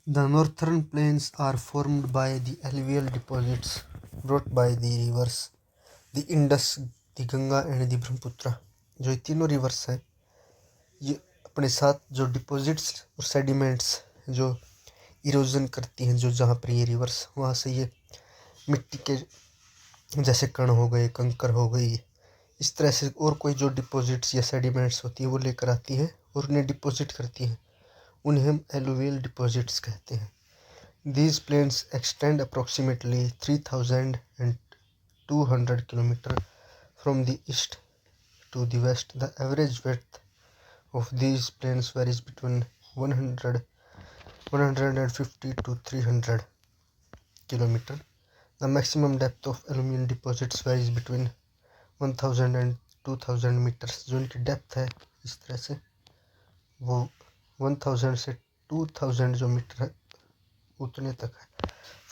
The northern plains are formed by the alluvial deposits brought by the rivers, the Indus, the Ganga and the Brahmaputra। जो ये तीनों reverse हैं, ये अपने साथ जो डिपॉजिट्स और सेडिमेंट्स जो इरोजन करती हैं, जो जहाँ पर ये रिवर्स, वहाँ से ये मिट्टी के जैसे कण हो गए, कंकर हो गई, इस तरह से और कोई जो डिपॉजिट्स या सेडिमेंट्स होती हैं वो लेकर आती हैं और उन्हें डिपॉजिट करती हैं। उन्हें हम एलुवियल डिपॉजिट्स कहते हैं। These plains extend approximately 3,200 km from the east to the west. The average width of these plains varies between 150 to 300 km. The maximum depth of alluvial deposits varies between 1000 and 2000 meters। जो इनकी depth है इस तरह से वो 1000 से 2000 जो metre है उतने तक है।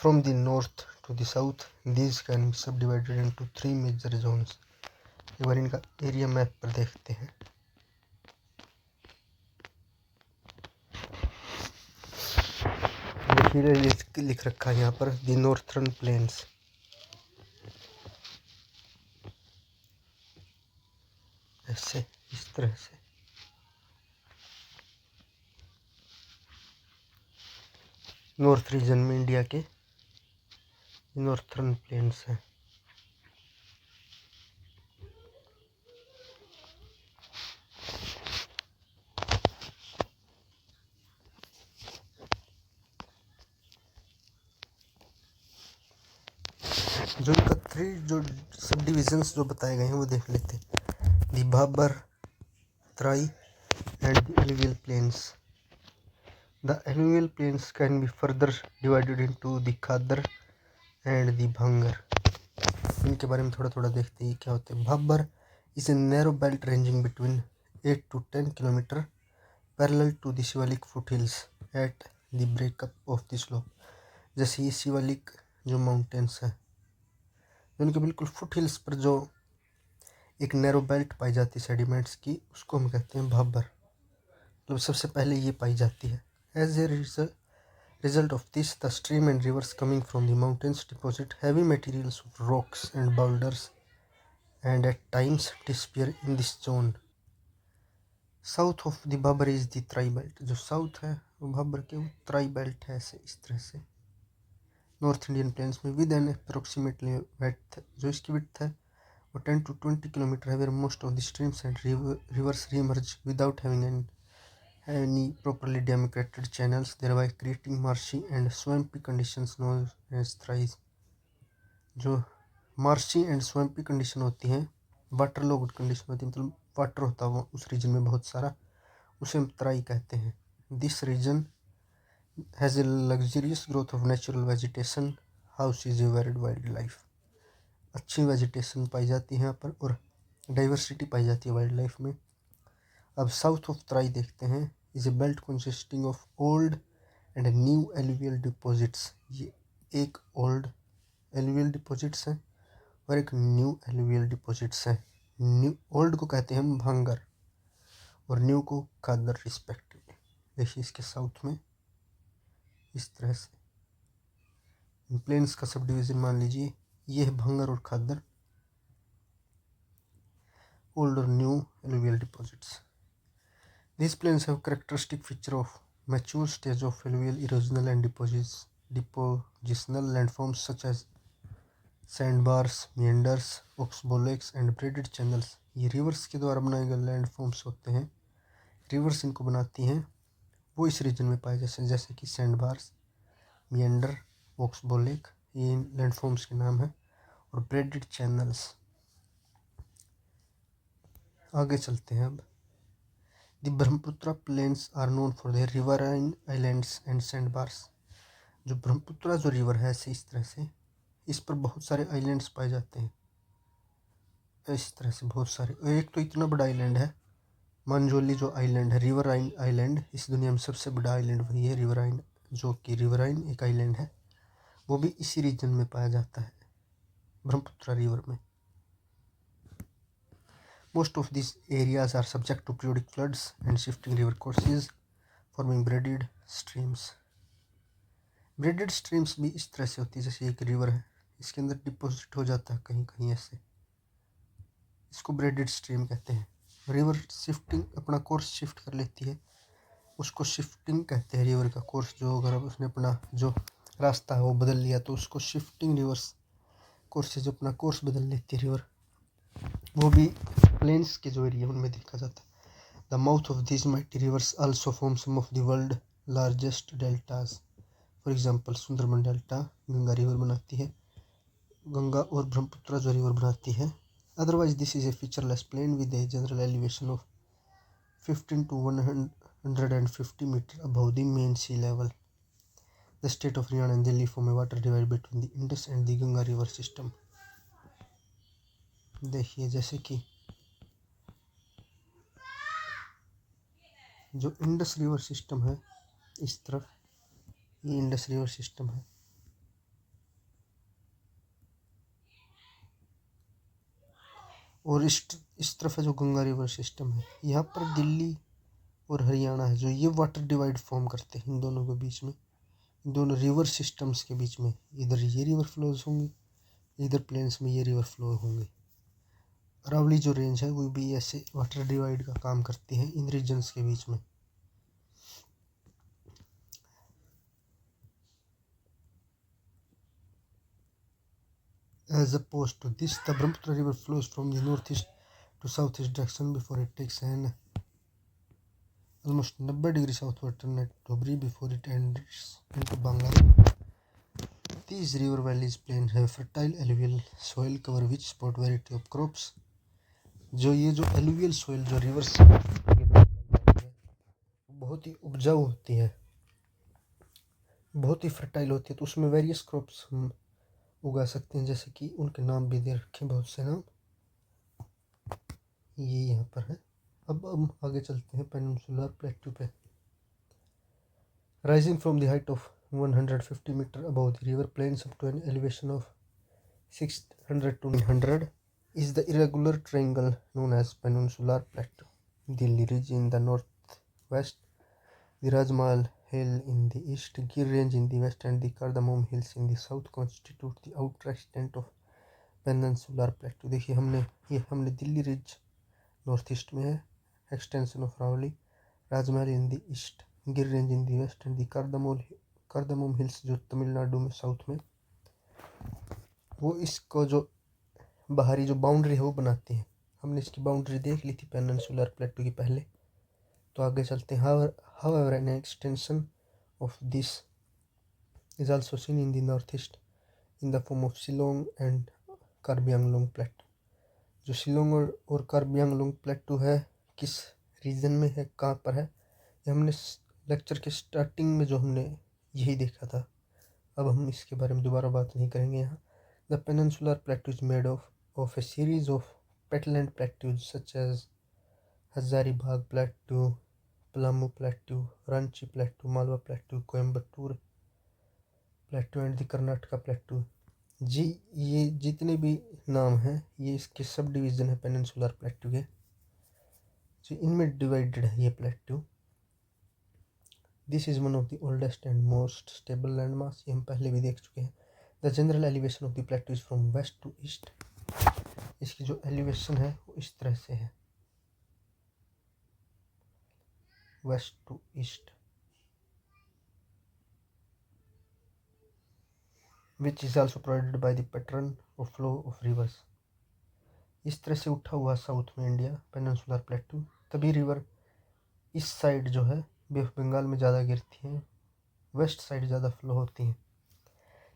From the north to the south, these can be subdivided into 3 major zones। एक बार इनका एरिया मैप पर देखते हैं। देखिए लिख रखा है यहाँ पर दी नॉर्थर्न प्लेन्स। ऐसे इस तरह से नॉर्थ रीजन में इंडिया के नॉर्थर्न प्लेन्स हैं। जो इनका 3 जो सब डिविजन्स जो बताए गए हैं वो देख लेते हैं। The Bhabar, Terai and the alluvial plains। The alluvial plains can be further divided into the Khadar and the Bhangar। इनके बारे में थोड़ा थोड़ा देखते हैं क्या होते हैं। Bhabar is a narrow belt ranging between 8 to 10 km parallel to the Shivalik foothills at the breakup of the slope। जैसे ये शिवालिक जो माउंटेन्स है, उनके बिल्कुल फुट हिल्स पर जो एक नैरो बेल्ट पाई जाती है सेडिमेंट्स की, उसको हम कहते हैं भाबर। मतलब सबसे पहले ये पाई जाती है। As a result of this, the stream and rivers coming from the mountains deposit heavy materials of rocks and boulders and at times disappear in this zone। South of the Bhabar is the Trai belt। जो south है वो भाबर के वो try belt है। ऐसे इस तरह से नॉर्थ इंडियन प्लेन्स में विद एन अप्रोक्सीमेटली विड्थ, जो इसकी विड्थ है वो 10 to 20 किलोमीटर है। Where most of the streams and rivers reemerge without having any properly demarcated channels, thereby creating marshy and swampy conditions known as thrais। जो marshy and swampy condition होती हैं, water logged condition होती है, मतलब water होता है वो उस रीजन में बहुत सारा, उसे हम तराई कहते हैं। This region has a luxurious growth of natural vegetation, houses a varied wildlife. अच्छी वेजिटेशन पाई जाती है यहाँ पर और डाइवर्सिटी पाई जाती है वाइल्ड लाइफ में। अब साउथ ऑफ तराई देखते हैं। Is a belt consisting of old and new alluvial deposits. ये एक ओल्ड एलुवियल डिपॉजिट्स हैं और एक न्यू एलुवियल डिपॉजिट्स हैं। न्यू ओल्ड को कहते हैं हम भांगर और न्यू को खादर रिस्पेक्टिवली। देखिए इसके साउथ में इस तरह से इन प्लेन्स का सब डिवीज़न मान लीजिए, ये है भांगर और खादर, ओल्ड और new alluvial deposits. These plains have characteristic feature of mature stage of alluvial erosional and depositional landforms such as sandbars, meanders, oxbolecs and braided channels। ये रिवर्स के द्वारा बनाए गए लैंडफॉर्म्स होते हैं। रिवर्स इनको बनाती हैं, वो इस रीजन में पाए जैसे कि सैंडबार्स, मियंडर, ओक्सबोलेक, ये लैंडफॉर्म्स के नाम हैं, और ब्रेडेड चैनल्स। आगे चलते हैं अब। The Brahmaputra plains are known for their riverine islands and sandbars। जो ब्रह्मपुत्रा जो रिवर है ऐसे इस तरह से, इस पर बहुत सारे आइलैंड्स पाए जाते हैं। इस तरह से बहुत सारे, और एक तो इतना बड़ा आइलैंड है मांजोली जो आइलैंड है, रिवराइन आइलैंड। इस दुनिया में सबसे बड़ा आइलैंड वही है रिवराइन, जो कि रिवराइन एक आइलैंड है, वो भी इसी रीजन में पाया जाता है ब्रह्मपुत्रा रिवर में। Most of these areas are subject to periodic floods and shifting river courses, forming braided streams। Braided streams भी इस तरह से होती है, जैसे एक रिवर है, इसके अंदर डिपॉजिट हो जाता है कहीं कहीं ऐसे, इसको ब्रेडेड स्ट्रीम कहते हैं। रिवर शिफ्टिंग अपना कोर्स शिफ्ट कर लेती है, उसको शिफ्टिंग कहते हैं। रिवर का कोर्स जो अगर उसने अपना जो रास्ता है वो बदल लिया तो उसको शिफ्टिंग रिवर्स कोर्स से जो अपना कोर्स बदल लेती है रिवर, वो भी प्लेन्स के जो एरिया उनमें देखा जाता है। The mouth of this mighty rivers also form some of the world largest deltas. For example Sundarban delta Ganga river बनाती है, गंगा और ब्रह्मपुत्र जो रिवर बनाती है। Otherwise this is a featureless plain with a general elevation of 15 to 150 metre above the mean sea level. The state of Haryana and Delhi form a water divide between the Indus and the Ganga river system. देखिए जैसे कि जो Indus river system है इस तरफ, ये Indus river system है, और इस तरफ है जो गंगा रिवर सिस्टम है। यहाँ पर दिल्ली और हरियाणा है जो ये वाटर डिवाइड फॉर्म करते हैं इन दोनों के बीच में, इन दोनों रिवर सिस्टम्स के बीच में। इधर ये रिवर फ्लोज होंगे, इधर प्लेन्स में ये रिवर फ्लो होंगे। अरावली जो रेंज है वो भी ऐसे वाटर डिवाइड का काम करती है इन रीजन्स के बीच में। As opposed to this, the Brahmaputra river flows from the northeast to southeast direction before it takes an almost 90 degree southward turn at Dhubri before it enters into Bangladesh. These river valleys plains have fertile alluvial soil cover which support variety of crops. जो ये जो alluvial soil जो rivers बहुत ही उपजाऊ होती है, बहुत ही fertile होती है, तो उसमें वेरियस क्रॉप्स हम उगा सकते हैं, जैसे कि उनके नाम भी दे रखे बहुत से नाम, ये यहाँ पर है। अब हम आगे चलते हैं पेनिनसुलर प्लेट्यू पे। Rising from the height of 150 metre above the river plains up to an elevation of 600 to 900 is the irregular triangle known as peninsular plateau. Delhi ridge in the northwest, the Rajmahal Hill in the east, Gir Range in the west, and the Cardamom Hills in the south constitute the outer extent of peninsular plateau. देखिए हमने Delhi ridge north east में है, extension of Aravalli, Rajmahal in the east, Gir range in the west, and the Cardamom Hills जो तमिलनाडु में south में, वो इसको जो बाहरी जो बाउंड्री है वो बनाती हैं। हमने इसकी बाउंड्री देख ली थी पेनिनसुलर प्लेटू की पहले, तो आगे चलते हैं। However an extension of this is also seen in the north east in the form of Shillong and Karbi Anglong प्लेटू। जो शिलोंग और कार्बी आंगलोंग प्लेटू है किस रीजन में है, कहाँ पर है, ये हमने लेक्चर के स्टार्टिंग में जो हमने यही देखा था। अब हम इसके बारे में दोबारा बात नहीं करेंगे यहाँ। The peninsular plateau is made of a series of patland plateaus such as Hazaribagh plateau, Palamu plateau, Ranchi plateau, Malwa plateau, Coimbatore plateau and the Karnataka plateau. जी ये जितने भी नाम हैं ये इसके सब डिवीज़न है पेनिनसुलर प्लेटू के, जो इनमें डिवाइडेड है ये plateau. This is one of the oldest and most stable land mass, ये हम पहले भी देख चुके हैं। The general elevation of the plateau is from west to east. इसकी जो एलिवेशन है वो इस तरह से है, west to east, which is also provided by the pattern of flow of rivers. इस तरह से उठा हुआ साउथ में इंडिया पेनिनसुलर प्लेटू, तभी रिवर इस साइड जो है बे ऑफ बंगाल में ज़्यादा गिरती हैं, वेस्ट साइड ज़्यादा फ्लो होती हैं।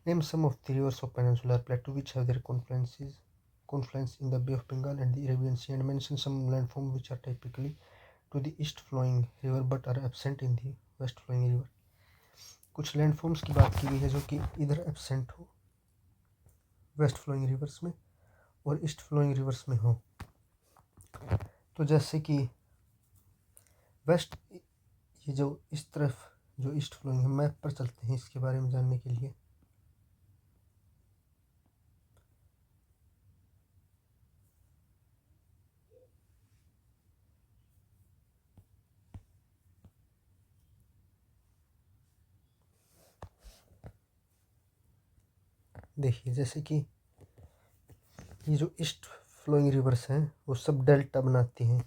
Name some of the rivers of peninsular plateau which have their confluence in the Bay of Bengal and the Arabian Sea, and mention some landforms which are typically to the east flowing river but are absent in the west flowing river. कुछ landforms की बात की गई है जो कि इधर absent हो वेस्ट फ्लोइंग रिवर्स में और ईस्ट फ्लोइंग रिवर्स में हो। तो जैसे कि वेस्ट, ये जो इस तरफ जो ईस्ट फ्लोइंग है, मैप पर चलते हैं इसके बारे में जानने के लिए। देखिए जैसे कि ये जो ईस्ट फ्लोइंग रिवर्स हैं वो सब डेल्टा बनाती हैं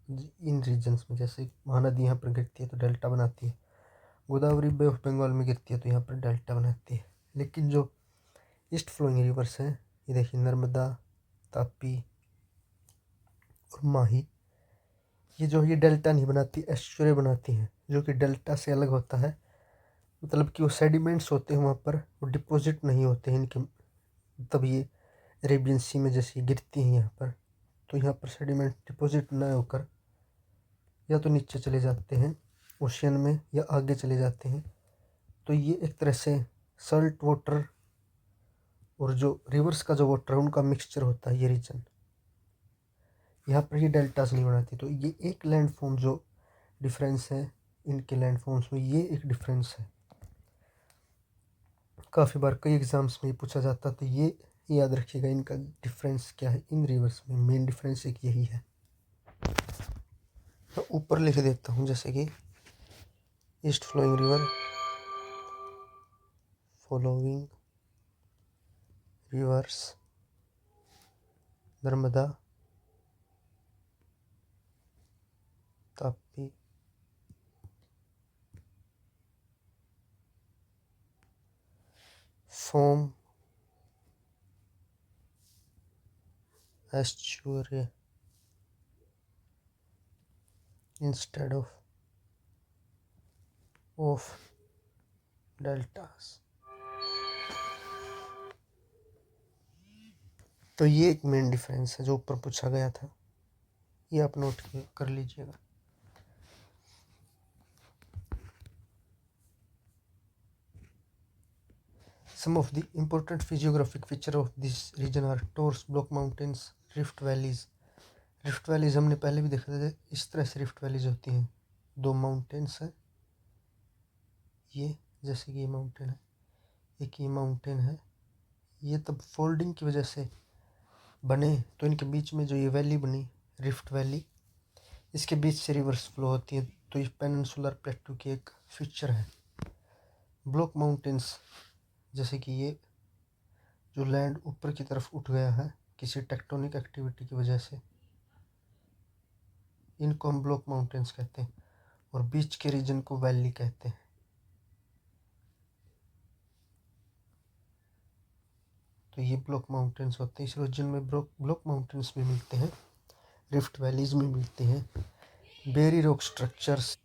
इन रीजन्स में। जैसे महानदी यहाँ पर गिरती है तो डेल्टा बनाती है, गोदावरी बे ऑफ बंगाल में गिरती है तो यहाँ पर डेल्टा बनाती है। लेकिन जो ईस्ट फ्लोइंग रिवर्स हैं, ये देखिए नर्मदा, तापी और माही, ये डेल्टा नहीं बनाती, एस्चुरी बनाती हैं, जो कि डेल्टा से अलग होता है। मतलब कि वो सेडिमेंट्स होते हैं वहाँ पर, वो डिपॉजिट नहीं होते हैं इनके, तब ये अरेबियन सी में जैसे गिरती हैं यहाँ पर, तो यहाँ पर सेडिमेंट डिपॉजिट न होकर या तो नीचे चले जाते हैं ओशियन में या आगे चले जाते हैं। तो ये एक तरह से सॉल्ट वाटर और जो रिवर्स का जो वाटर है उनका मिक्सचर होता है ये रीजन। यहाँ पर ये डेल्टास नहीं बनाती, तो ये एक लैंड फॉर्म जो डिफरेंस है इनके लैंड फॉर्म्स में, ये एक डिफरेंस है। काफ़ी बार कई एग्ज़ाम्स में ये पूछा जाता, तो ये याद रखिएगा इनका डिफरेंस क्या है इन रिवर्स में। मेन डिफरेंस एक यही है। मैं ऊपर लिख देता हूँ, जैसे कि east flowing river, following rivers, Narmada, Tapi, form estuary instead of deltas। तो ये एक मेन डिफरेंस है जो ऊपर पूछा गया था, ये आप नोट कर लीजिएगा। Some of the important physiographic feature of this region are tors, block mountains, rift valleys. Rift valleys हमने पहले भी देखा था, इस तरह से रिफ्ट वैलीज होती हैं। दो माउंटेन्स हैं, ये जैसे कि ये माउंटेन है, एक ये माउंटेन है, ये तब फोल्डिंग की वजह से बने, तो इनके बीच में जो ये वैली बनी रिफ्ट वैली, इसके बीच से रिवर्स फ्लो होती है, तो ये पेनिनसुलर प्लेटू की एक फीचर है। ब्लॉक माउंटेन्स जैसे कि ये जो लैंड ऊपर की तरफ उठ गया है किसी टेक्टोनिक एक्टिविटी की वजह से, इनको हम ब्लॉक माउंटेन्स कहते हैं, और बीच के रीजन को वैली कहते हैं। तो ये ब्लॉक माउंटेन्स होते हैं। इस रीजन में ब्लॉक माउंटेन्स भी मिलते हैं, रिफ्ट वैलीज में मिलते हैं, bare rock structures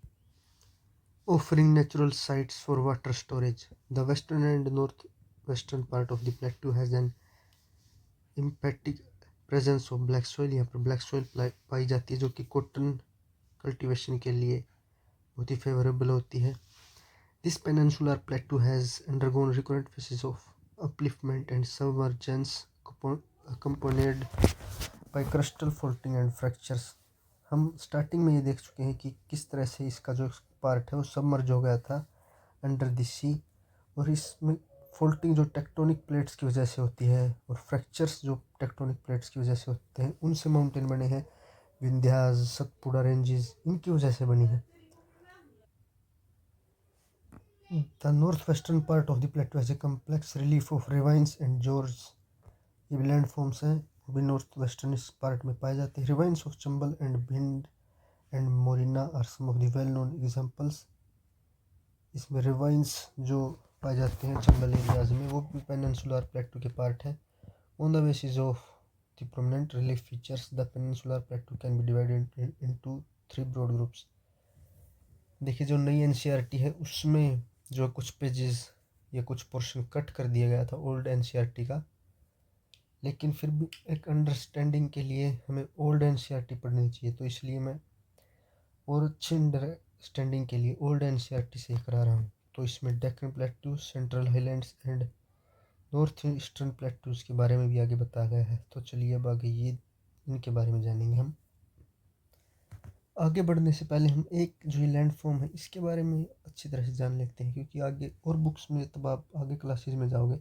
offering natural sites for water storage. The western and northwestern part of the plateau has an emphatic presence of black soil। यहाँ पर ब्लैक सॉइल पाई जाती है जो कि कॉटन कल्टीवेशन के लिए बहुत ही फेवरेबल होती है। This peninsular प्लेटू has undergone recurrent phases of upliftment and submergence accompanied by crustal faulting and fractures। हम स्टार्टिंग में ये देख चुके हैं कि किस तरह से इसका जो पार्ट है वो सबमर्ज हो गया था अंडर द सी, और इसमें फोल्टिंग जो टेक्टोनिक प्लेट्स की वजह से होती है और फ्रैक्चर्स जो टेक्टोनिक प्लेट्स की वजह से होते हैं, उनसे माउंटेन बने हैं। विंध्यास, सतपुड़ा रेंजेस इनकी वजह से बनी है। The north western part of the plateau has a complex relief of ravines and gorges. ये लैंड फॉर्म्स हैं वो भी नॉर्थ वेस्टर्न इस पार्ट में पाए जाते हैं। Ravines of Chambal and Bhind and Morena are some of the well known examples. इसमें रिवाइंस जो पाए जाते हैं चंबल एरियाज में वो भी पेनिनसुलर प्लेटू के पार्ट है। On the basis of the prominent relief features the peninsular plateau can be divided into 3 broad groups. देखिए जो नई एनसीईआरटी है उसमें जो कुछ पेजेस या कुछ पोर्शन कट कर दिया गया था ओल्ड एनसीईआरटी का, लेकिन फिर भी एक अंडरस्टैंडिंग के लिए हमें ओल्ड एनसीईआरटी पढ़नी चाहिए, तो इसलिए मैं और अच्छी अंडरस्टैंडिंग के लिए ओल्ड एनसीईआरटी से ही करा रहा हूँ। तो इसमें Deccan प्लेटू, central highlands and north eastern plateaus के बारे में भी आगे बताया गया है। तो चलिए अब आगे ये इनके बारे में जानेंगे हम। आगे बढ़ने से पहले हम एक जो ये लैंड फॉर्म है इसके बारे में अच्छी तरह से जान लेते हैं, क्योंकि आगे और बुक्स में तब आप आगे क्लासेस में जाओगे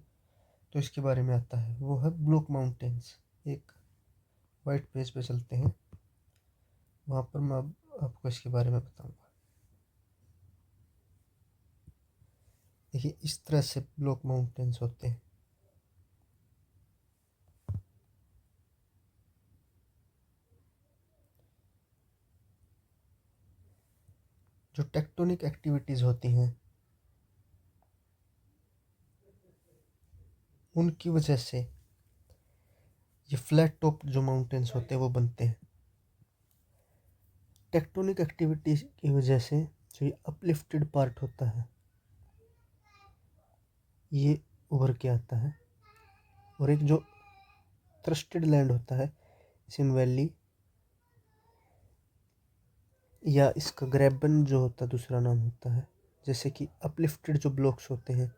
तो इसके बारे में आता है। वो है ब्लॉक माउंटेन्स। एक वाइट पेज पे चलते हैं, वहाँ पर मैं अब आपको इसके बारे में बताऊंगा। देखिए इस तरह से ब्लॉक माउंटेन्स होते हैं। जो टेक्टोनिक एक्टिविटीज़ होती हैं उनकी वजह से ये फ्लैट टॉप जो माउंटेन्स होते हैं वो बनते हैं। टेक्टोनिक एक्टिविटीज की वजह से जो ये अपलिफ्टेड पार्ट होता है ये उभर के आता है, और एक जो थ्रस्टेड लैंड होता है सिन वैली, या इसका ग्रेबन जो होता है दूसरा नाम होता है। जैसे कि अपलिफ्टेड जो ब्लॉक्स होते हैं,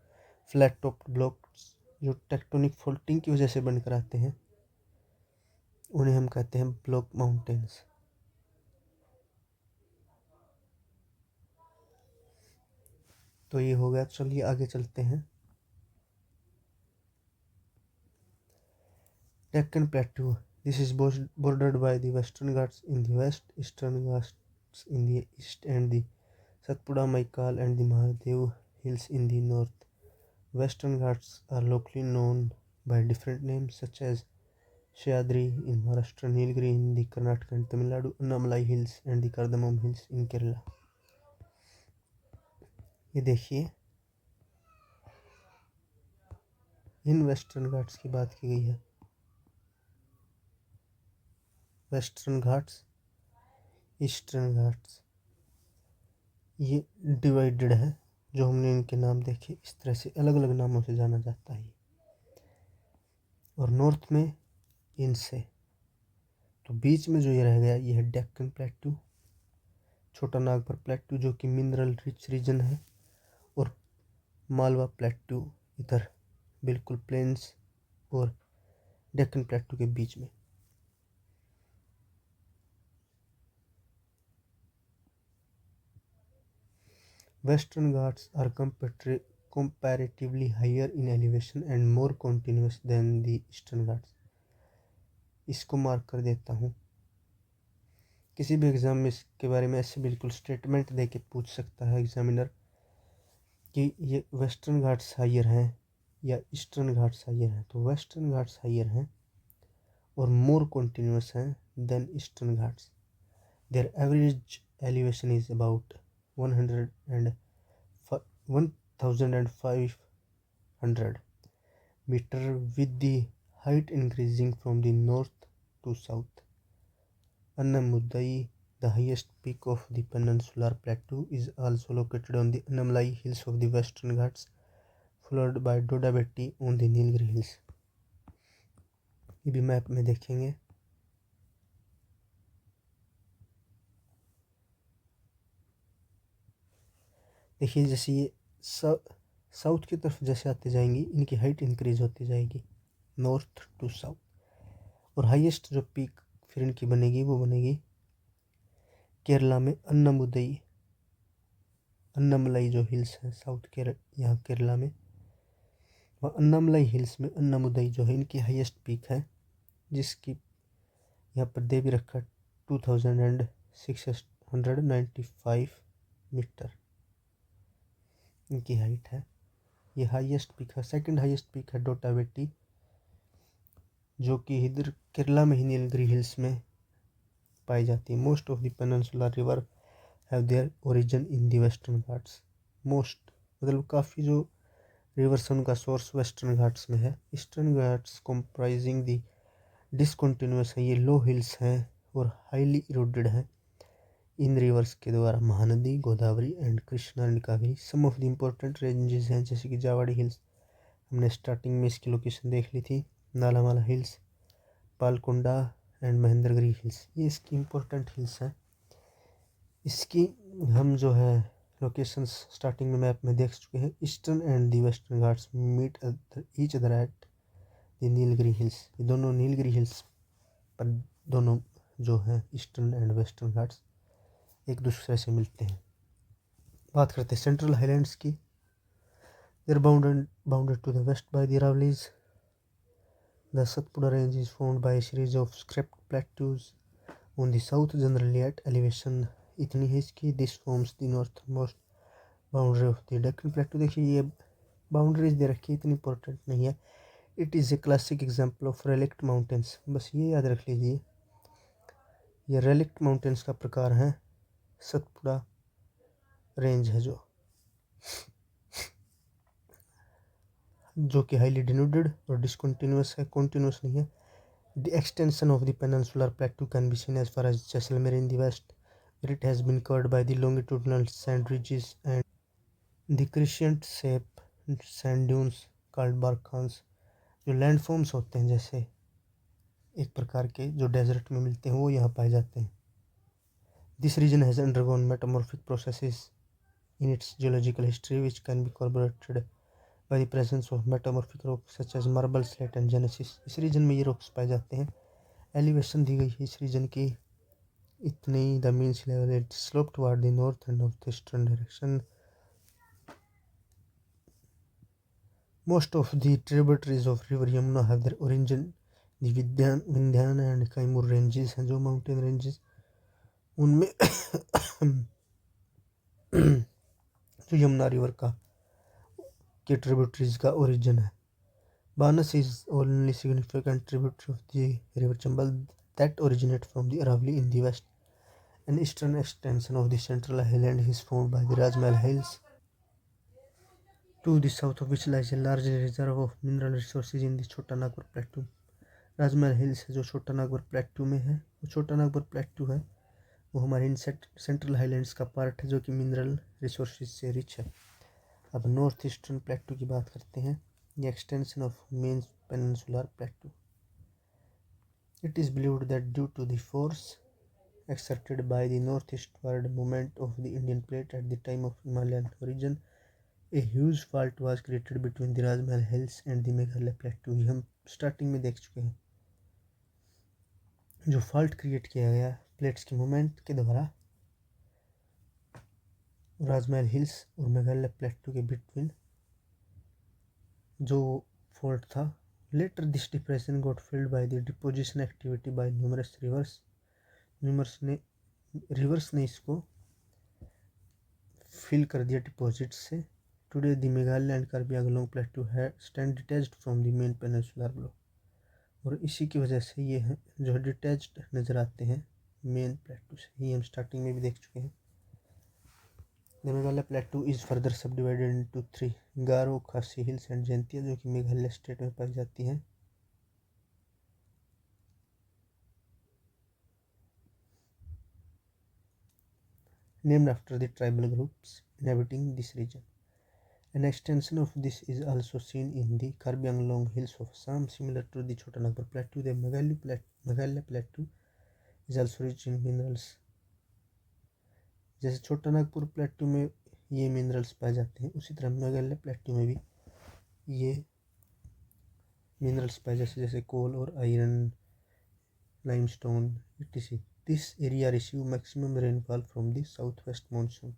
फ्लैट टॉप ब्लॉक्स जो टेक्टोनिक फोल्डिंग की वजह से बनकर आते हैं, उन्हें हम कहते हैं ब्लॉक माउंटेन्स। तो ये हो गया, चलिए आगे चलते हैं। Deccan Plateau. This is bordered by the Western Ghats in the west, Eastern Ghats in the east, and the Satpura, Maikal, and the Mahadev Hills in the north. Western Ghats are locally known by different names such as Shayadri in Maharashtra, Nilgiri in the Karnataka and Tamil Nadu, Annamalai Hills and the Cardamom Hills in Kerala. ये देखिए in western Ghats की बात की गई है। Western Ghats, eastern Ghats, ये divided है। जो हमने इनके नाम देखे इस तरह से अलग अलग नामों से जाना जाता है। और नॉर्थ में इनसे तो बीच में जो ये रह गया ये है डेक्कन प्लेट्यू, छोटा नागपुर प्लेट्यू जो कि मिनरल रिच रीजन है, और मालवा प्लेट्यू इधर बिल्कुल प्लेन्स और डेक्कन प्लेट्यू के बीच में। Western Ghats are comparatively higher in elevation and more continuous than the eastern Ghats. इसको मार्क कर देता हूँ। किसी भी एग्ज़ाम में इसके बारे में ऐसे बिल्कुल स्टेटमेंट दे के पूछ सकता है एग्जामिनर कि ये वेस्टर्न घाट्स हाइयर हैं या ईस्टर्न घाट्स हाइयर हैं। तो वेस्टर्न घाट्स हाइयर हैं और मोर कंटिन्यूस हैं than eastern Ghats. Their average elevation is about 1500 meter with the height increasing from the north to south. Annamuddai, the highest peak of the peninsular plateau, is also located on the Annamalai Hills of the Western Ghats, followed by Dodabeti on the Nilgiri Hills. ये भी map में देखेंगे। देखिए जैसे ये south की तरफ जैसे आते जाएंगी इनकी हाइट इंक्रीज होती जाएगी नॉर्थ टू साउथ, और हाईएस्ट जो पीक फिर इनकी बनेगी वो बनेगी केरला में अन्नामलाई जो हिल्स हैं साउथ केरल यहाँ केरला में, वह अन्नामलाई हिल्स में अन्नामुदई जो है इनकी हाईएस्ट पीक है, जिसकी यहाँ पर दे भी रखा 2695 मीटर इनकी हाइट है। ये हाईएस्ट पीक है। सेकंड हाईएस्ट पीक है डोटाबेटी जो कि इधर केरला में ही नीलगिरी हिल्स में पाई जाती है। Most of the peninsular river have their origin in the western Ghats. Most मतलब काफ़ी जो रिवर्स उनका सोर्स वेस्टर्न घाट्स में है। Eastern Ghats comprising the discontinuous है, ये लो हिल्स हैं और हाईली इरोडेड हैं इन रिवर्स के द्वारा। Mahanadi, Godavari and Krishna and Kaveri some of the important ranges हैं, जैसे कि जावाड़ी हिल्स, हमने स्टार्टिंग में इसकी लोकेशन देख ली थी, Nallamala hills, Palkonda and Mahendragiri hills, ये इसकी इम्पोर्टेंट हिल्स हैं। इसकी हम जो है लोकेशंस स्टार्टिंग में मैप में देख चुके हैं। Eastern and the western Ghats meet each other at the Nilgiri hills. ये दोनों नीलगिरी हिल्स पर दोनों जो हैं ईस्टर्न एंड वेस्टर्न घाट्स एक दूसरे से मिलते हैं। बात करते हैं सेंट्रल हाईलैंड्स की। They're bounded to the west by the Aravallis. The Satpura range is formed by a series of scraped plateaus on the south, generally at elevation इतनी है इसकी। This forms the northmost boundary of the Deccan plateau, देखिए ये boundaries दे रखी है, इतनी important नहीं है। It is a classic example of relict mountains, बस ये याद रख लीजिए, ये रेलिक्ट माउंटेन्स का प्रकार है। सतपुड़ा रेंज है जो कि हाईली डिनूडेड और डिसकंटिन्यूस है, कॉन्टिन्यूस नहीं है। The extension of the peninsular plateau can be seen as far as Jaisalmer in the west, where it has been covered by the longitudinal sand ridges and the crescent shape sand dunes called barkhans, जो landforms होते हैं जैसे एक प्रकार के जो desert में मिलते हैं वो यहाँ पाए जाते हैं। This region has undergone metamorphic processes in its geological history which can be corroborated by the presence of metamorphic rocks such as marble, slate and genesis। इस रीजन में ये रॉक्स पाए जाते हैं। एलिवेशन दी गई है इस रीजन की इतनी, the mean sea level it slope toward the north and north eastern direction. Most of the tributaries of river Yamuna have their origin the Vindhyan and Kaimur ranges हैं, जो माउंटेन रेंजेस उनमें जो Yamuna river का के tributaries का origin है। बानस is only significant tributary of the river Chambal that originate from the Aravali in the west. An eastern extension of the central highland is formed by the Rajmahal Hills, to the south of which lies a large reserve of mineral resources in the Chota Nagpur Plateau। Rajmahal hills है जो छोटा नागपुर प्लेटू में है, वो छोटा नागपुर प्लेटू है वो हमारे इन सेंट्रल हाईलैंड्स का पार्ट है जो कि मिनरल रिसोर्सेज से रिच है। अब नॉर्थ ईस्टर्न प्लेटू की बात करते हैं, the extension of main peninsular plateau. It is believed that due to the force exerted by the northeastward movement of the Indian plate at the time of Himalayan origin, a huge fault was created between the Rajmahal Hills and the Meghalaya Plateau। ये हम starting में देख चुके हैं, जो fault create किया गया plates की मूवमेंट के द्वारा राजमहल हिल्स और मेघालय प्लेटू के बिटवीन जो फॉल्ट था। Later this depression got filled by the deposition activity by numerous rivers ने इसको फिल कर दिया डिपॉजिट से। Today the Meghalaya and Karbi Anglong plateau है stand detached from the main peninsular block, और इसी की वजह से ये हैं जो डिटैच्ड नज़र आते हैं मेन प्लेटू से। ये हम स्टार्टिंग में भी देख चुके हैं। द मेघालय प्लेटू इज़ फर्दर सब डिवाइडेड इनटू 3 गारो, खासी हिल्स एंड जयंतिया, जो कि मेघालय स्टेट में पाई जाती हैं। Named after the tribal groups inhabiting this region. An extension of this is also seen in the Karbi Anglong hills of Assam, similar to the Chota Nagpur plateau. The Meghalaya plateau is also rich in minerals। जैसे छोटा नागपुर प्लेटू में ये minerals पाए जाते हैं, उसी तरह मेघालय प्लेटू में भी ये मिनरल्स पाए जैसे जैसे कोल और iron, limestone etc। This area receive maximum rainfall from the south west monsoon.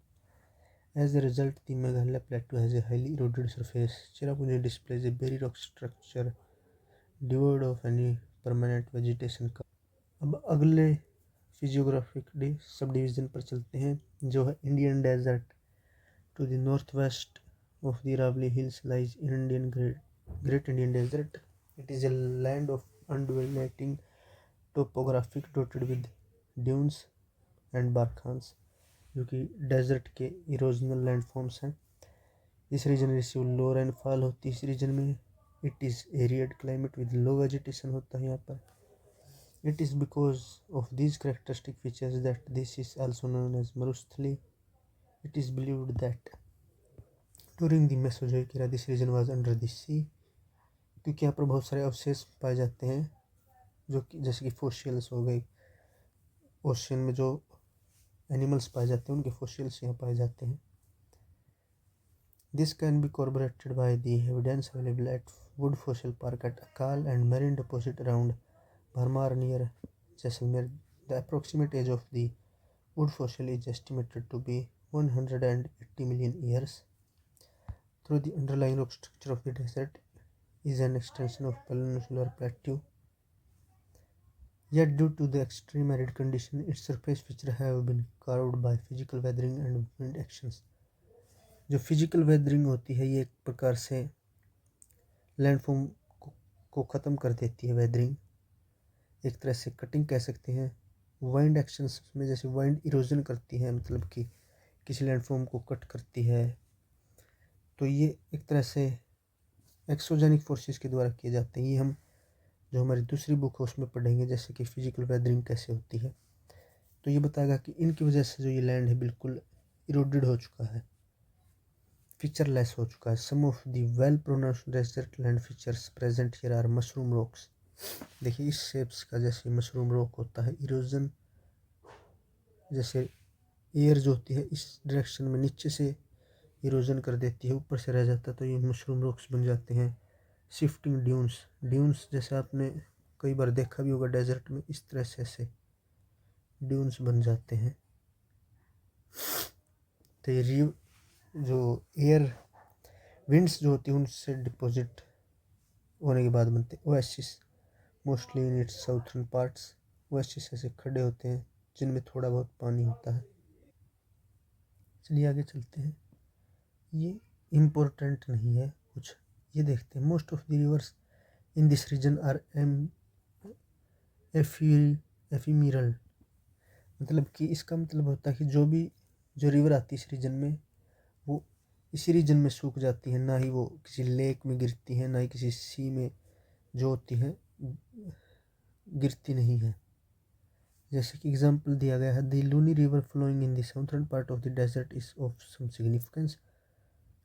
As a result, the Meghalaya plateau has a highly eroded surface। Cherrapunji displays a very rock structure devoid of any permanent vegetation। अब अगले physiographic sub division पर चलते हैं, जो है Indian desert. To the north west of the Aravalli hills lies Indian great Indian desert. It is a land of undulating topographic dotted with dunes and barchans, जो कि desert के इरोजनल लैंडफॉर्म्स हैं। इस रीजन रिसीव लो rainfall होती है इस region में। It is arid climate with low vegetation होता है यहाँ पर। It is because of these characteristic features that this is also known as Marusthali. It is believed that during the Mesozoic era this region was under the sea, क्योंकि यहाँ पर बहुत सारे अवशेष पाए जाते हैं जो कि जैसे कि फोसिल्स हो गए, ओशियन में जो एनिमल्स पाए जाते हैं उनके फोसिल्स यहाँ पाए जाते हैं। This can be corroborated by the evidence available at Wood Fossil Park at Akal and marine deposit around Bharmar near Jaisalmer। The approximate age of the wood fossil is estimated to be 180 million years। Through the underlying rock structure of the desert is an extension of peninsular plateau, yet due to the extreme arid condition its surface features have been carved by physical weathering and wind actions। जो physical weathering होती है ये एक प्रकार से landform को ख़त्म कर देती है। वेदरिंग एक तरह से कटिंग कह सकते हैं। वाइंड एक्शंस में जैसे वाइंड इरोजन करती है, मतलब कि किसी लैंडफॉर्म को कट करती है, तो ये एक तरह से एक्सोजेनिक फोर्सेस के द्वारा किए जाते हैं। ये हम जो हमारी दूसरी बुक है उसमें पढ़ेंगे, जैसे कि फिजिकल वेदरिंग कैसे होती है। तो ये बताएगा कि इनकी वजह से जो ये लैंड है बिल्कुल इरोडेड हो चुका है, फीचरलेस हो चुका है। Some of the well pronounced desert land features present here are mushroom rocks. देखिए इस शेप्स का जैसे मशरूम रॉक होता है, इरोजन जैसे एयर जो होती है इस डायरेक्शन में नीचे से इरोजन कर देती है, ऊपर से रह जाता है, तो ये मशरूम रॉक्स बन जाते हैं। शिफ्टिंग ड्यून्स, ड्यून्स जैसे आपने कई बार देखा भी होगा डेजर्ट में, इस तरह से ऐसे ड्यून्स बन जाते हैं। तो ये जो एयर विंड्स जो होती है उनसे डिपॉजिट होने के बाद बनते हैं oasis, mostly in its southern parts. Oasis ऐसे खड़े होते हैं जिनमें थोड़ा बहुत पानी होता है। चलिए आगे चलते हैं। ये इम्पोर्टेंट नहीं है कुछ, ये देखते हैं। Most of the rivers in this region are ephemeral, मतलब कि इसका मतलब होता है कि जो रिवर आती है इस रीजन में वो इसी रीजन में सूख जाती है, ना ही वो किसी लेक में गिरती है, ना ही किसी सी में जो होती है गिरती नहीं है। जैसे कि एग्जांपल दिया गया है, the Luni river flowing in the southern part of the desert is of some significance.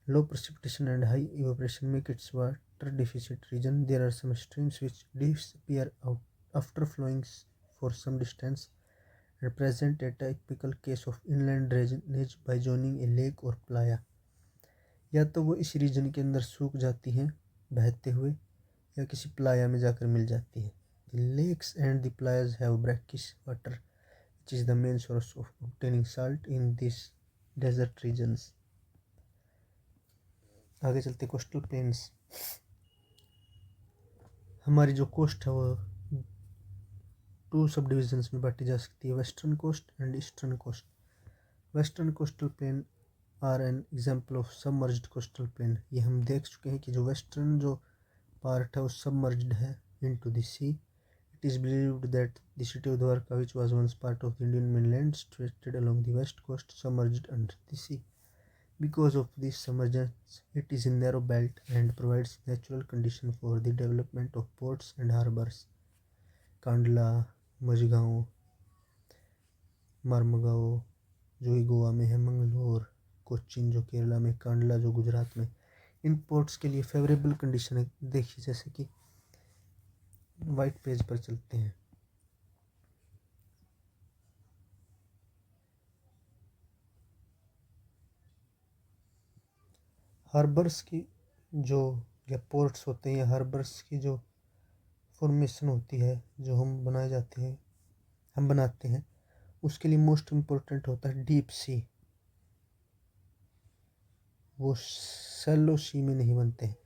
Low precipitation and high evaporation make its water deficient region. There are some streams which disappear out after flowing for some distance and present a typical case of inland drainage by joining a lake or playa. या तो वो इस reason के अंदर सूख जाती हैं बहते हुए, या किसी प्लाया में जाकर मिल जाती है। The lakes and the playas have brackish water, which is the main source of obtaining salt in these desert regions. आगे चलते कोस्टल प्लेन्स। हमारी जो कोस्ट है वो टू सब डिविजन्स में बांटी जा सकती है, western coast and eastern coast. Western coastal plain are an example of submerged coastal plain. ये हम देख चुके हैं कि जो वेस्टर्न जो पार्ट है वो सबमर्ज्ड है into the sea. It is believed that the city of Dwarka which was once part of the Indian mainland situated along the west coast submerged under the sea. Because of this submergence, it is a narrow belt and provides natural condition for the development of ports and harbors. Kandla, Mazagaon, Marmagao जो ही गोवा में है, मंगलोर, कोच्चिन जो केरला में, कांडला जो गुजरात में, इन ports के लिए फेवरेबल कंडीशन है। देखिए जैसे कि वाइट पेज पर चलते हैं। हार्बर्स की जो या पोर्ट्स होते हैं या हार्बर्स की जो फॉर्मेशन होती है जो हम बनाते हैं उसके लिए मोस्ट इम्पोर्टेंट होता है डीप सी। वो सैलो सी में नहीं बनते हैं।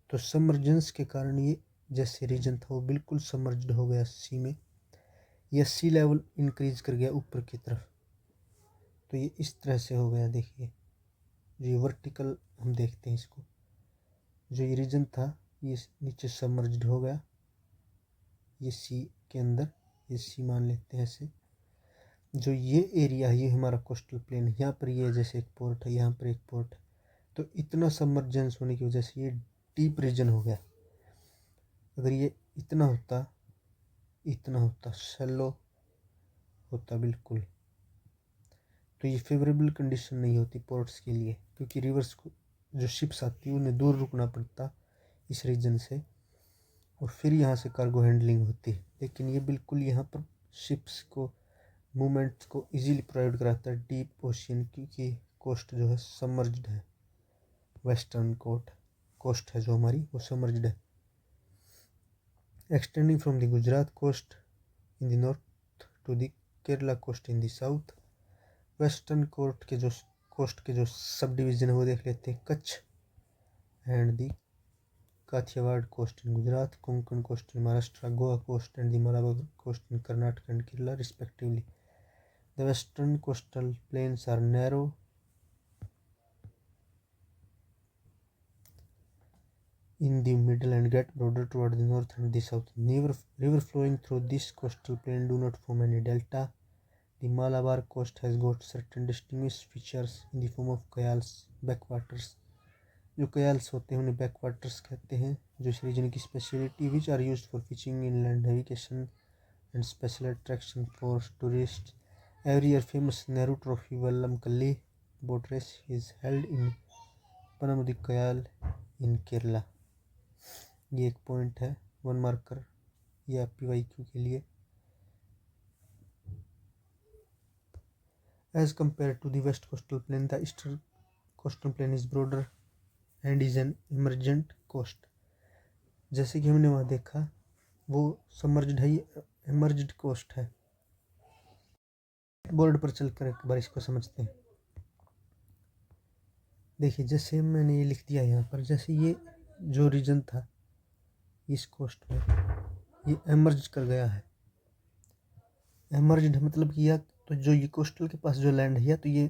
तो सबमर्जेंस के कारण ये जैसे रीजन था वो बिल्कुल सबमर्ज्ड हो गया सी में, या सी लेवल इंक्रीज कर गया ऊपर की तरफ, तो ये इस तरह से हो गया। देखिए जो ये वर्टिकल हम देखते हैं इसको, जो ये रीजन था ये नीचे सबमर्ज्ड हो गया, ये सी के अंदर, ये सी मान लेते हैं ऐसे। जो ये एरिया है ये हमारा कोस्टल प्लेन है, यहाँ पर ये जैसे एक पोर्ट है, यहाँ पर एक पोर्ट है, तो इतना सबमर्जेंस होने की वजह से ये डीप रीजन हो गया। अगर ये इतना होता शैलो होता बिल्कुल, तो ये फेवरेबल कंडीशन नहीं होती पोर्ट्स के लिए, क्योंकि रिवर्स को जो शिप्स आती है उन्हें दूर रुकना पड़ता इस रीजन से, और फिर यहाँ से कार्गो हैंडलिंग होती है। लेकिन ये बिल्कुल यहाँ पर शिप्स को मूवमेंट को इजीली प्रोवाइड कराता है डीप ओशियन, क्योंकि कोस्ट जो है सबमर्ज्ड है। वेस्टर्न कोस्ट है जो हमारी वो सबमर्ज्ड है। Extending from the Gujarat coast in the north to the Kerala coast in the south. Western coast के जो सब डिवीज़न है वो देख लेते हैं, Kutch and the Kathiawar coast in Gujarat, Konkan coast in Maharashtra, Goa coast and the Malabar coast in Karnataka and Kerala respectively. The western coastal plains are narrow in the middle and get broader toward the north and the south. River flowing through this coastal plain do not form any delta. The Malabar coast has got certain distinguished features in the form of kayals, backwaters. जो कयाल्स होते हैं उन्हें backwaters कहते हैं, जो इस region की speciality which are used for fishing, inland navigation and special attraction for tourist. Every year famous Nehru trophy Vallamkali boat race is held in Punnamadakayal in Kerala. ये एक पॉइंट है, 1 मार्कर ये आपकी वाईक्यू के लिए. As compared to the west coastal plain, the eastern coastal plain is broader and is an emergent coast. जैसे कि हमने वहाँ देखा वो सबमर्ज्ड है, इमर्ज्ड कोस्ट है. बोर्ड पर चलकर एक बार इसको समझते हैं. देखिए जैसे मैंने ये लिख दिया यहाँ पर, जैसे ये जो रीजन था इस कोस्ट में ये एमर्ज कर गया है. एमर्ज्ड मतलब कि या तो जो ये कोस्टल के पास जो लैंड है या तो ये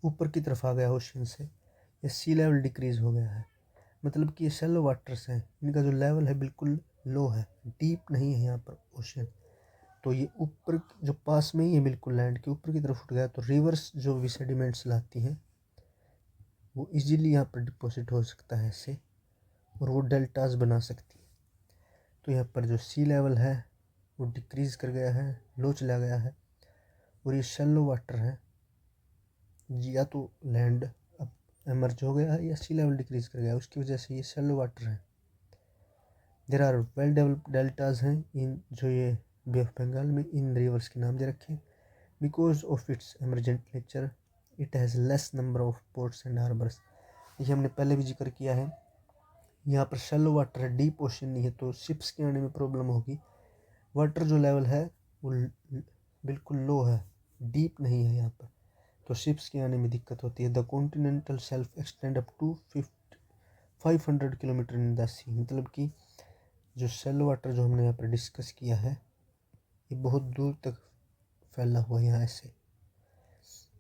ऊपर की तरफ आ गया ओशन से, या सी लेवल डिक्रीज हो गया है. मतलब कि ये शैलो वाटर्स हैं, इनका जो लेवल है बिल्कुल लो है, डीप नहीं है यहाँ पर ओशन. तो ये ऊपर जो पास में ही है बिल्कुल लैंड के ऊपर की तरफ उठ गया, तो रिवर्स जो भी सेडिमेंट्स लाती हैं वो इजीली यहाँ पर डिपॉजिट हो सकता है इससे, और वो डेल्टास बना सकती है. तो यहाँ पर जो सी लेवल है वो डिक्रीज़ कर गया है, लो चला गया है, और ये शैलो वाटर है, या तो लैंड अब एमर्ज हो गया है या सी लेवल डिक्रीज़ कर गया है, उसकी वजह से ये शैलो वाटर है. There are well developed deltas हैं इन जो ये बे ऑफ बंगाल में इन रिवर्स के नाम दे रखे. Because of its emergent nature it has less number of ports and harbours. ये हमने पहले भी जिक्र किया है, यहाँ पर शैलो वाटर है, डीप ओशन नहीं है, तो शिप्स के आने में प्रॉब्लम होगी. वाटर जो लेवल है वो बिल्कुल लो है, डीप नहीं है यहाँ पर, तो शिप्स के आने में दिक्कत होती है. The continental shelf extend up to 500 kilometre in the sea. मतलब कि जो शैलो वाटर जो हमने यहाँ पर डिस्कस किया है ये बहुत दूर तक फैला हुआ है यहाँ ऐसे.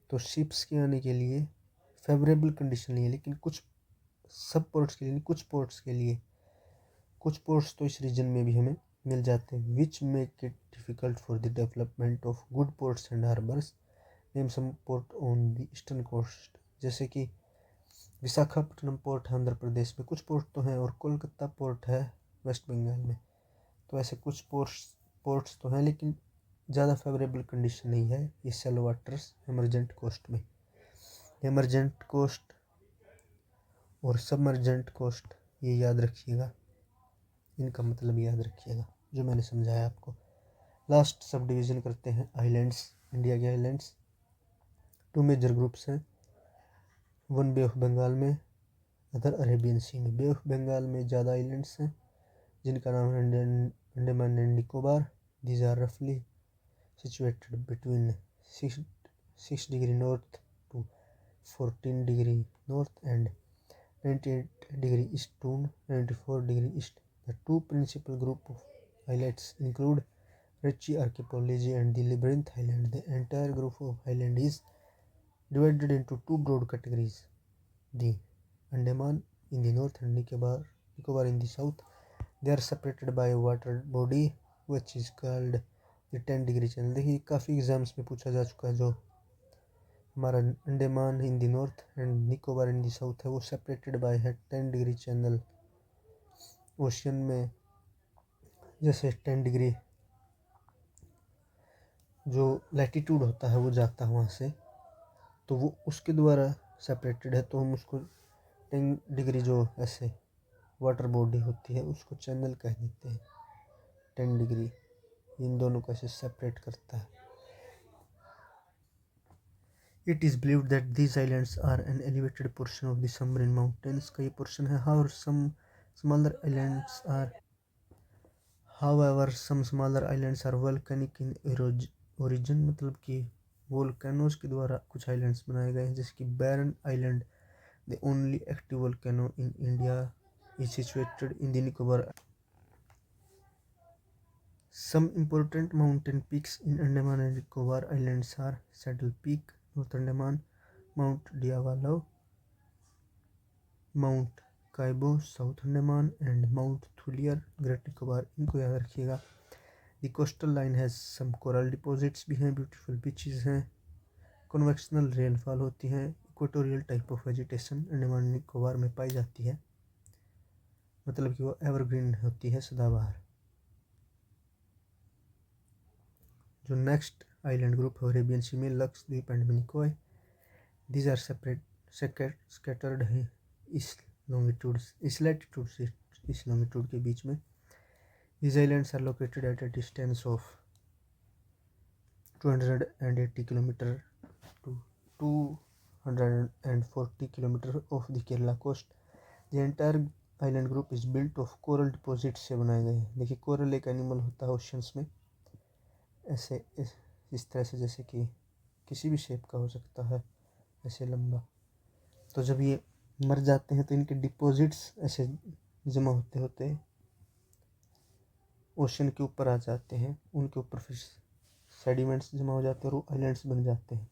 तो शिप्स के आने के लिए फेवरेबल कंडीशन नहीं है, लेकिन कुछ सब पोर्ट्स के लिए नहीं, कुछ पोर्ट्स के लिए, कुछ पोर्ट्स तो इस रीजन में भी हमें मिल जाते हैं. Which make it difficult for the development of good ports and harbours. Name some port on the eastern coast. जैसे कि विशाखापट्टनम पोर्ट है आंध्र प्रदेश में, कुछ पोर्ट तो हैं, और कोलकाता पोर्ट है वेस्ट बंगाल में. तो ऐसे कुछ पोर्ट्स तो हैं, लेकिन ज़्यादा फेवरेबल कंडीशन नहीं है ये शैलो वाटर्स एमरजेंट कोस्ट में. एमरजेंट कोस्ट और सबमर्जेंट कोस्ट ये याद रखिएगा, इनका मतलब याद रखिएगा जो मैंने समझाया आपको. लास्ट सब डिवीज़न करते हैं आइलैंड्स. इंडिया के आइलैंड्स 2 मेजर ग्रुप्स हैं, 1 बे ऑफ बंगाल में, अदर अरेबियन सी में. बे ऑफ बंगाल में ज़्यादा आइलैंड्स हैं जिनका नाम है Andaman and Nicobar. These are रफली situated between 6 degree north to 14 degree north and 98 degree east to 94 degree east. The two principal group of islets include Ritchie Archipelago and the Labyrinth Island. The entire group of island is divided into two broad categories: the Andaman in the north and Nicobar in the south. They are separated by a water body which is called the 10 degree channel. देखिए काफ़ी exams में पूछा जा चुका है. जो हमारा अंडमान इन the north and Nicobar in the south है वो सेपरेटेड बाय है 10 डिग्री चैनल. ओशियन में जैसे 10 डिग्री जो लैटिट्यूड होता है वो जाता है वहाँ से, तो वो उसके द्वारा सेपरेटेड है, तो हम उसको 10 डिग्री जो ऐसे वाटर बॉडी होती है उसको चैनल कह देते हैं. 10 डिग्री इन दोनों को ऐसे सेपरेट करता है. It is believed that these islands are an elevated portion of the submarine mountains. का ये पोर्शन है. However, some smaller islands are volcanic in origin. मतलब कि वोल्केनोज के द्वारा कुछ आइलैंड्स बनाए गए हैं, जैसे कि बैरन island, the only active volcano in India, is situated in the Nicobar. Some important mountain peaks in Andaman and Nicobar Islands are Saddle Peak, North Andaman, Mount Diawalo, Mount Koyob, south Andaman and mount Thuillier, great Nicobar, इनको याद रखिएगा। The coastal line has some coral deposits भी हैं, beautiful beaches हैं, convectional rainfall होती हैं, equatorial type of vegetation Andaman Nicobar में पाई जाती है, मतलब कि वो एवरग्रीन होती है, सदाबहार। जो नेक्स्ट आइलैंड ग्रुप है अरेबियन सी में Lakshadweep and Minicoy, these are scattered हैं इस लैटिट्यूड से इस लॉन्गिट्यूड के बीच में। These islands are located at a distance of 280 km to 240 km off the Kerala coast. The entire island group is built of coral deposits से बनाए गए हैं। देखिए कोरल एक एनिमल होता है ओशंस में, ऐसे इस तरह से, जैसे कि किसी भी शेप का हो सकता है, ऐसे लंबा। तो जब ये मर जाते हैं तो इनके डिपॉजिट्स ऐसे जमा होते होते ओशन के ऊपर आ जाते हैं, उनके ऊपर फिर सेडिमेंट्स जमा हो जाते हैं और आइलैंड्स बन जाते हैं।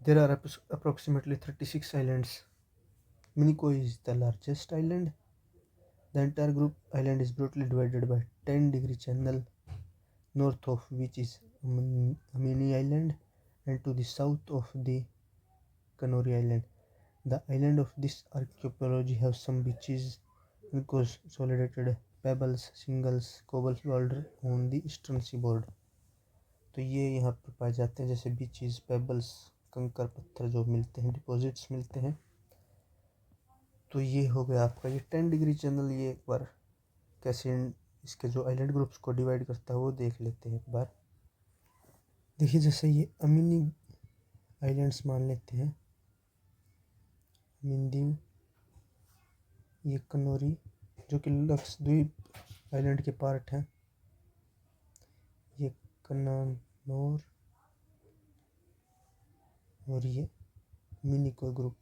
There are approximately 36 islands. Minicoy is the largest island. The entire group island is broadly divided by 10 degree channel, north of which is Amini Island and to the south of the Kanori Island. The island of this archipelago have some beaches and consolidated pebbles, shingles, cobbles boulder on the eastern seaboard. तो ये यहाँ पर पाए जाते हैं, जैसे beaches, pebbles, कंकर पत्थर जो मिलते हैं, डिपॉजिट्स मिलते हैं। तो ये हो गया आपका ये 10 डिग्री चैनल। ये एक बार कैसे इसके जो आइलैंड ग्रुप्स को डिवाइड करता है वो देख लेते हैं एक बार। देखिए जैसे ये अमीनी आइलैंड्स मान लेते हैं, अमीनदीव, ये कनौरी जो कि लक्षद्वीप आइलैंड के पार्ट हैं, ये कन्नानौर और ये मिनिकॉय ग्रुप।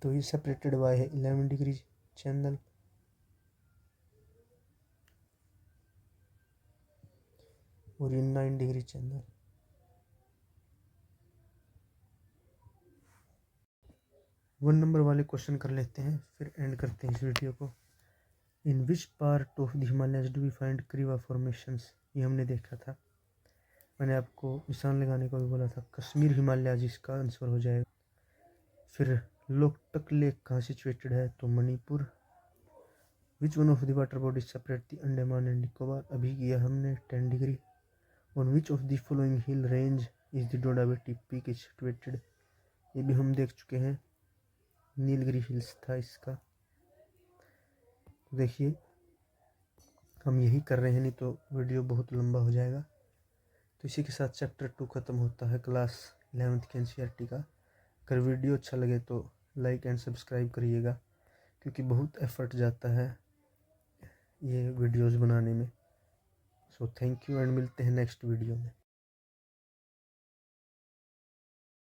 तो ये सेपरेटेड बाय है 11 डिग्री चैनल और ये 9 डिग्री चैनल। 1 नंबर वाले क्वेश्चन कर लेते हैं, फिर एंड करते हैं इस वीडियो को। In which part of the Himalayas do we find Karewa formations? ये हमने देखा था, मैंने आपको निशान लगाने को भी बोला था, कश्मीर हिमालय जिसका आंसर हो जाएगा। फिर लोकटक लेक कहाँ सिचुएटेड है? तो Manipur. Which one of the water bodies separate the Andaman and Nicobar? अभी किया हमने 10 degree. On which of the following hill range is the Doddabetta peak is situated? ये भी हम देख चुके हैं, नीलगिरी हिल्स था इसका। देखिए हम यही कर रहे हैं, नहीं तो वीडियो बहुत लंबा हो जाएगा। तो इसी के साथ चैप्टर 2 ख़त्म होता है क्लास 11th के NCERT का। अगर वीडियो अच्छा लगे तो लाइक एंड सब्सक्राइब करिएगा, क्योंकि बहुत एफर्ट जाता है ये वीडियोस बनाने में। सो थैंक यू एंड मिलते हैं नेक्स्ट वीडियो में।